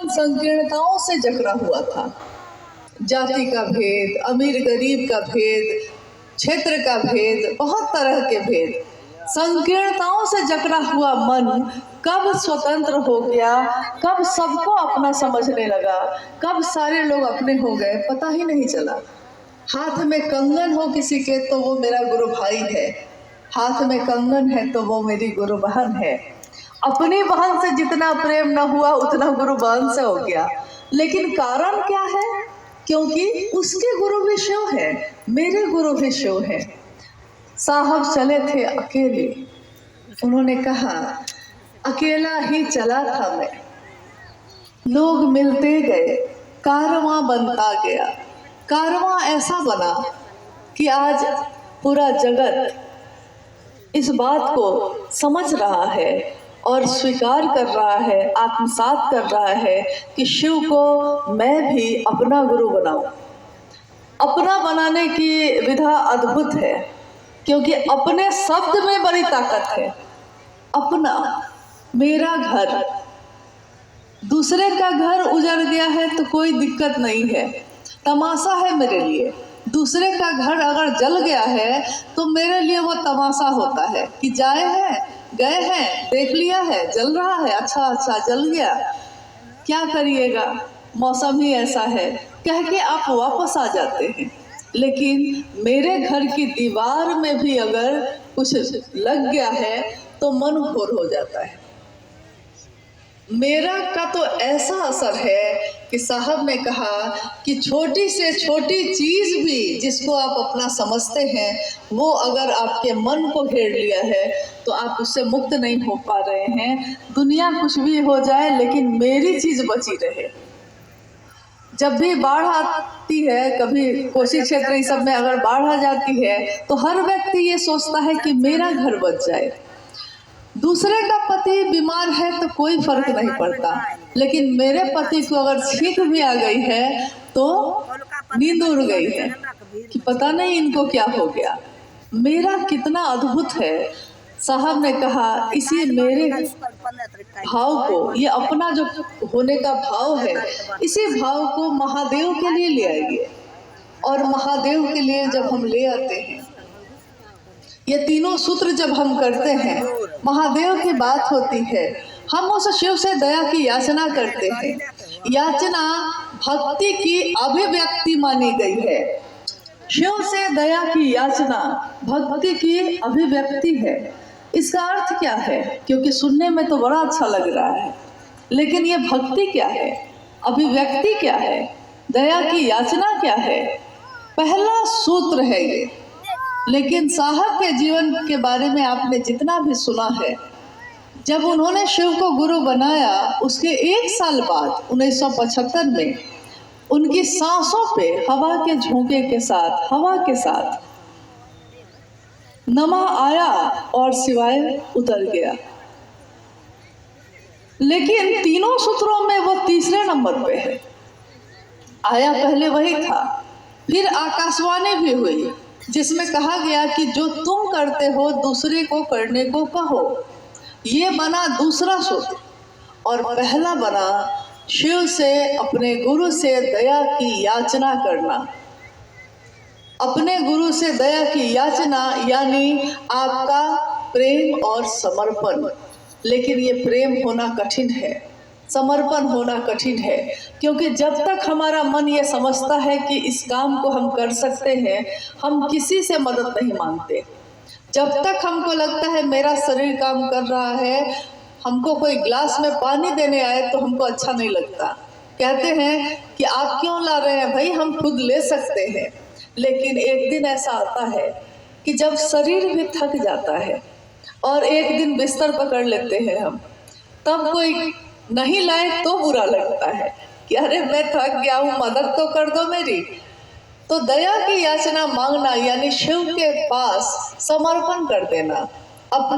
संकीर्णताओं से जकड़ा हुआ था। जाति का भेद, अमीर गरीब का भेद, क्षेत्र का भेद, बहुत तरह के भेद, संकीर्णताओं से जकड़ा हुआ मन कब स्वतंत्र हो गया, कब सबको अपना समझने लगा, कब सारे लोग अपने हो गए, पता ही नहीं चला। हाथ में कंगन हो किसी के तो वो मेरा गुरु भाई है, हाथ में कंगन है तो वो मेरी गुरु बहन है। अपनी बहन से जितना प्रेम न हुआ उतना गुरु बहन से हो गया। लेकिन कारण क्या है? क्योंकि उसके गुरु भी शिव है, मेरे गुरु भी शिव है। साहब चले थे अकेले, उन्होंने कहा अकेला ही चला था मैं, लोग मिलते गए, कारवां बनता गया। कारवां ऐसा बना कि आज पूरा जगत इस बात को समझ रहा है और स्वीकार कर रहा है, आत्मसात कर रहा है कि शिव को मैं भी अपना गुरु बनाऊं। अपना बनाने की विधा अद्भुत है, क्योंकि अपने शब्द में बड़ी ताकत है। अपना, मेरा घर, दूसरे का घर उजड़ गया है तो कोई दिक्कत नहीं है, तमाशा है मेरे लिए। दूसरे का घर अगर जल गया है तो मेरे लिए वो तमाशा होता है कि जाए हैं, गए हैं, देख लिया है, जल रहा है, अच्छा जल गया, क्या करिएगा, मौसम ही ऐसा है, कह के आप वापस आ जाते हैं। लेकिन मेरे घर की दीवार में भी अगर कुछ लग गया है तो मन घोर हो जाता है। मेरा का तो ऐसा असर है कि साहब ने कहा कि छोटी से छोटी चीज़ भी जिसको आप अपना समझते हैं, वो अगर आपके मन को घेर लिया है तो आप उससे मुक्त नहीं हो पा रहे हैं। दुनिया कुछ भी हो जाए लेकिन मेरी चीज़ बची रहे। जब भी बाढ़ आती है, कभी कोसी क्षेत्र इस सब में अगर बाढ़ आ जाती है तो हर व्यक्ति ये सोचता है कि मेरा घर बच जाए। दूसरे का पति बीमार है तो कोई फर्क नहीं पड़ता, लेकिन मेरे पति को अगर छींक भी आ गई है तो नींद उड़ गई है कि पता नहीं इनको क्या हो गया। मेरा कितना अद्भुत है। साहब ने कहा इसी मेरे भाव को, ये अपना जो होने का भाव है, इसी भाव को महादेव के लिए ले आइए। और महादेव के लिए जब हम ले आते हैं, ये तीनों सूत्र जब हम करते हैं, महादेव की बात होती है, हम उस शिव से दया की याचना करते हैं। याचना भक्ति की अभिव्यक्ति मानी गई है। शिव से दया की याचना भक्ति की अभिव्यक्ति है। इसका अर्थ क्या है? क्योंकि सुनने में तो बड़ा अच्छा लग रहा है, लेकिन ये भक्ति क्या है, अभिव्यक्ति क्या है, दया की याचना क्या है? पहला सूत्र है ये। लेकिन साहब के जीवन के बारे में आपने जितना भी सुना है, जब उन्होंने शिव को गुरु बनाया उसके 1 साल बाद 1975 में उनकी सांसों पे हवा के झोंके के साथ, हवा के साथ नमा आया और शिवाय उतर गया। लेकिन तीनों सूत्रों में वो तीसरे नंबर पे है। आया पहले वही था, फिर आकाशवाणी भी हुई जिसमें कहा गया कि जो तुम करते हो दूसरे को करने को कहो। ये बना दूसरा सूत्र। और पहला बना शिव से, अपने गुरु से दया की याचना करना। अपने गुरु से दया की याचना यानी आपका प्रेम और समर्पण। लेकिन ये प्रेम होना कठिन है, समर्पण होना कठिन है, क्योंकि जब तक हमारा मन ये समझता है कि इस काम को हम कर सकते हैं, हम किसी से मदद नहीं मांगते। जब तक हमको लगता है मेरा शरीर काम कर रहा है, हमको कोई गिलास में पानी देने आए तो हमको अच्छा नहीं लगता। कहते हैं कि आप क्यों ला रहे हैं भाई, हम खुद ले सकते हैं। लेकिन एक दिन ऐसा आता है कि जब शरीर भी थक जाता है और एक दिन बिस्तर पकड़ लेते हैं हम, तब कोई नहीं लाए तो बुरा लगता है कि अरे मैं थक गया हूँ, मदद तो कर दो मेरी। तो दया की याचना मांगना यानी शिव के पास समर्पण कर देना, अपना